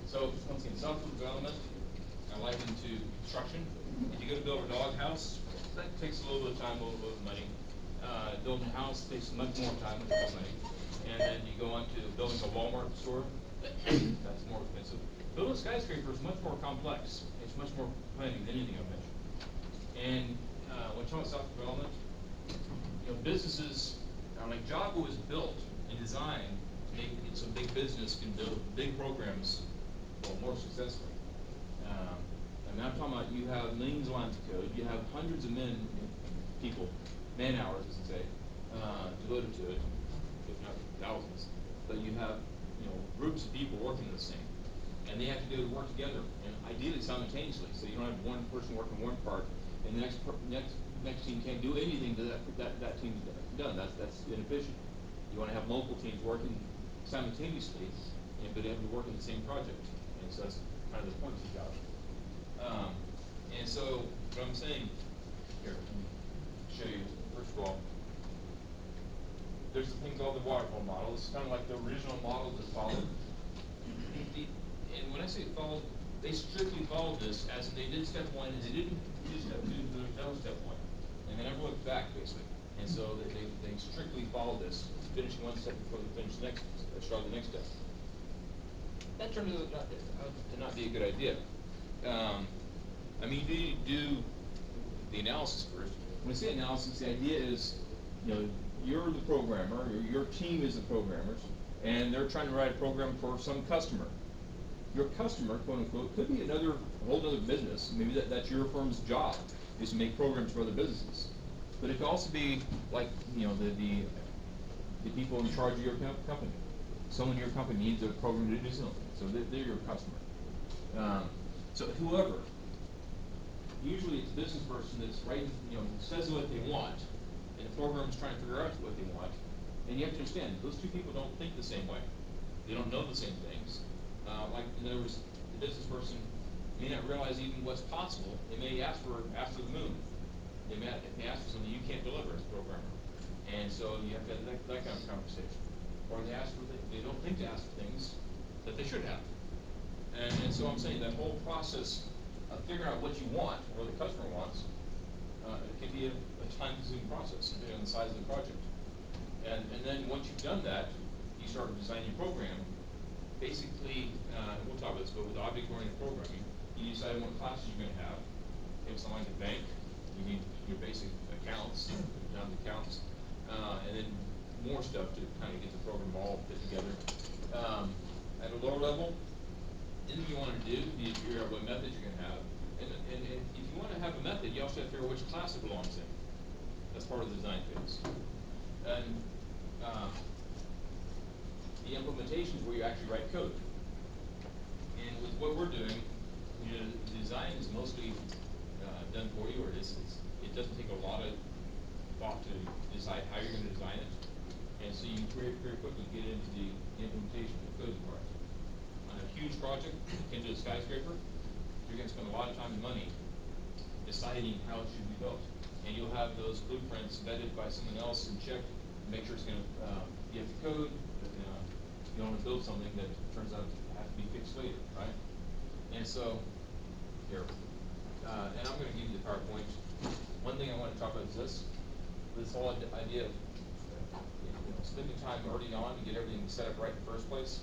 So once again, self-development, I liken to construction. If you go to build a dog house, that takes a little bit of time, a little bit of money. Building a house takes much more time, much more money. And then you go on to building a Walmart store, that's more expensive. Building a skyscraper is much more complex. It's much more planning than anything I've mentioned. And when you're talking about self-development, businesses, like Java was built and designed to make it so big business can build big programs more successfully. And I'm talking about you have millions of lines of code, you have hundreds of people, man hours, as I say, devoted to it, if not thousands. But you have, groups of people working on this thing, and they have to work together, and ideally simultaneously. So you don't have one person working one part, and the next team can't do anything to that team's done. That's inefficient. You want to have multiple teams working simultaneously, but they have to work on the same project. And so that's kind of the point of the job. And so what I'm saying here, let me show you. First of all, there's a thing called the waterfall model. This is kind of like the original model that's followed. And when I say followed, they strictly followed this as they did step one, and they didn't do step two, that was step one. And they never looked back, basically. And so they strictly followed this, finishing one step before they finish the next, start the next step. That turned out to not be a good idea. You need to do the analysis first. When I say analysis, the idea is, you're the programmer, or your team is the programmers, and they're trying to write a program for some customer. Your customer, quote unquote, could be a whole other business. Maybe that's your firm's job, is to make programs for other businesses. But it could also be like, the people in charge of your company. Someone in your company needs a program to do something, so they're your customer. So whoever, usually it's a business person that's writing, says what they want, and the program is trying to figure out what they want. And you have to understand, those two people don't think the same way. They don't know the same things. Like in other words, the business person may not realize even what's possible. They may ask for the moon. They may ask for something you can't deliver as a programmer. And so you have to have that kind of conversation. Or they don't think to ask for things that they should have. And so I'm saying that whole process of figuring out what you want, or the customer wants, it can be a time-consuming process, depending on the size of the project. And then once you've done that, you start designing your program. Basically, we'll talk about this, but with object-oriented programming, you decide what classes you're going to have. If it's something like a bank, you need your basic accounts, down to accounts, and then more stuff to kind of get the program all fit together. At a lower level, anything you want to do, you figure out what method you're going to have. And if you want to have a method, you also have to figure out which class it belongs in. That's part of the design phase. And the implementation is where you actually write code. And with what we're doing, the design is mostly done for you, or it doesn't take a lot of thought to decide how you're going to design it. And so you very, very quickly get into the implementation of the code part. On a huge project, akin to a skyscraper, you're going to spend a lot of time and money deciding how it should be built. And you'll have those blueprints vetted by someone else and checked to make sure it's going to be up to code. But, you don't want to build something that turns out to have to be fixed later, right? And so, here, and I'm going to give you the PowerPoint. One thing I want to talk about is this whole idea of spending time early on to get everything set up right in the first place.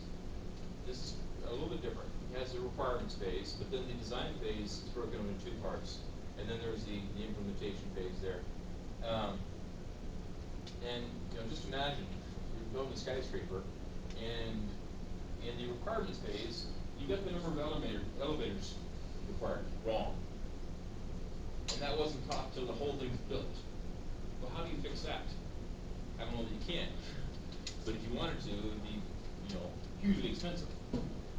This is a little bit different. It has the requirements phase, but then the design phase is broken into two parts. And then there's the implementation phase there. And just imagine you're building a skyscraper, and in the requirements phase, you got the number of elevators required wrong. And that wasn't taught till the whole thing's built. Well, how do you fix that? I don't know that you can. But if you wanted to, it would be, hugely expensive.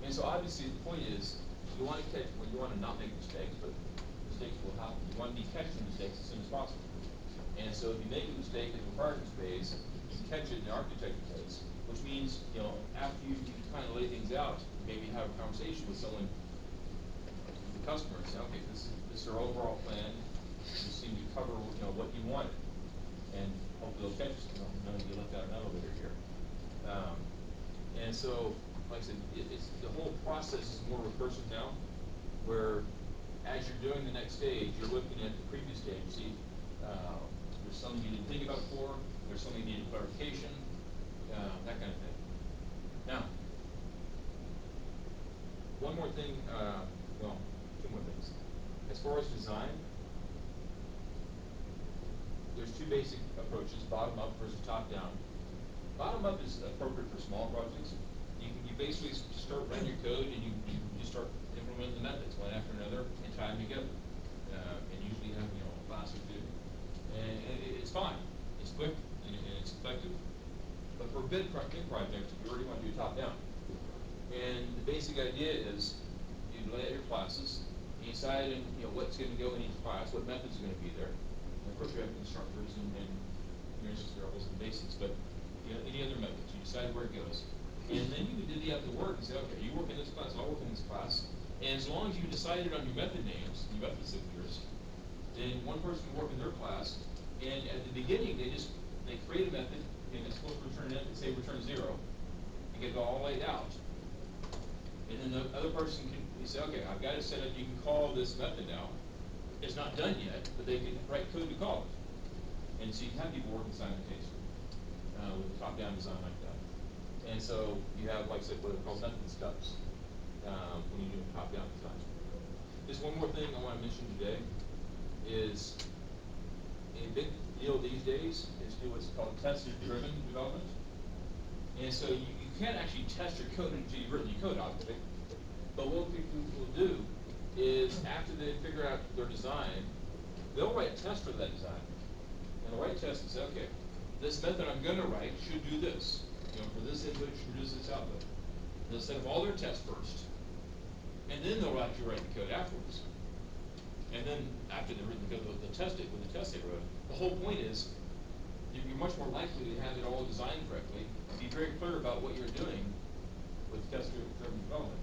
And so obviously the point is, you want to not make mistakes, but mistakes will happen. You want to be catching mistakes as soon as possible. And so if you make a mistake in the requirements phase, you can catch it in the architecture phase, which means, after you kind of lay things out, maybe have a conversation with someone, the customer, and say, okay, this is our overall plan. You seem to cover, what you wanted. And hopefully they'll catch us. None of you left out an elevator here. And so, like I said, it's the whole process is more recursive now, where as you're doing the next stage, you're looking at the previous stage. See, there's something you didn't think about before, there's something you needed clarification, that kind of thing. Now, one more thing, well, two more things. As far as design, there's two basic approaches, bottom up versus top down. Bottom up is appropriate for small projects. You basically start running your code and you start implementing the methods one after another and tie them together. And usually have, a class or two. And it's fine. It's quick and it's effective. But for a big project, you already want to do top down. And the basic idea is you lay out your classes, and you decide what's going to go in each class, what methods are going to be there. And of course, you have constructors and variables and basics, but any other methods, you decide where it goes. And then you do the work and say, okay, you work in this class, I'll work in this class. And as long as you decided on your method names, your method signatures, then one person can work in their class, and at the beginning, they create a method, and it's supposed to return it, say return 0, and get it all laid out. And then the other person you say, okay, I've got it set up, you can call this method now. It's not done yet, but they can write code to call it. And so you can have people working simultaneously with a top-down design like that. And so you have, like I said, what are called method stubs when you do a top-down design. Just one more thing I want to mention today is a big deal these days is do what's called test-driven development. And so you can't actually test your code until you've written your code, obviously. But what people will do is after they figure out their design, they'll write a test for that design. And they'll write a test and say, okay, this method I'm going to write should do this. For this input, it should produce this output. They'll set up all their tests first. And then they'll actually write the code afterwards. And then after they've written the code, they'll test it with the test they wrote. The whole point is you're much more likely to have it all designed correctly. Be very clear about what you're doing with test-driven development.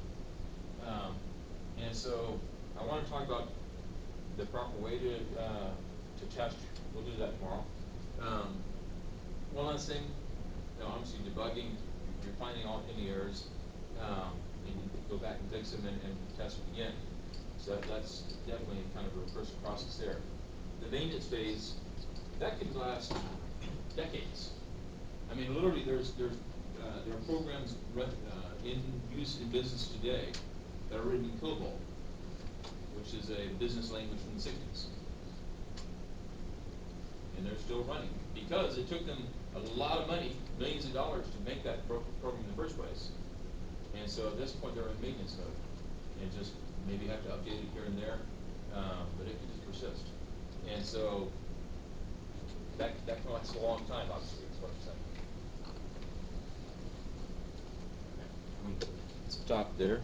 And so I want to talk about the proper way to test. We'll do that tomorrow. One last thing, obviously debugging, you're finding any errors, and you go back and fix them and test them again. So that's definitely kind of a recursive process there. The maintenance phase, that can last decades. I mean, literally, there are programs in use in business today that are written in COBOL, which is a business language from the 60s. And they're still running because it took them a lot of money, millions of dollars, to make that program in the first place. And so at this point, they're in maintenance mode, and just maybe have to update it here and there, but it can just persist. And so that can last a long time, obviously, is what I'm saying. Stop there.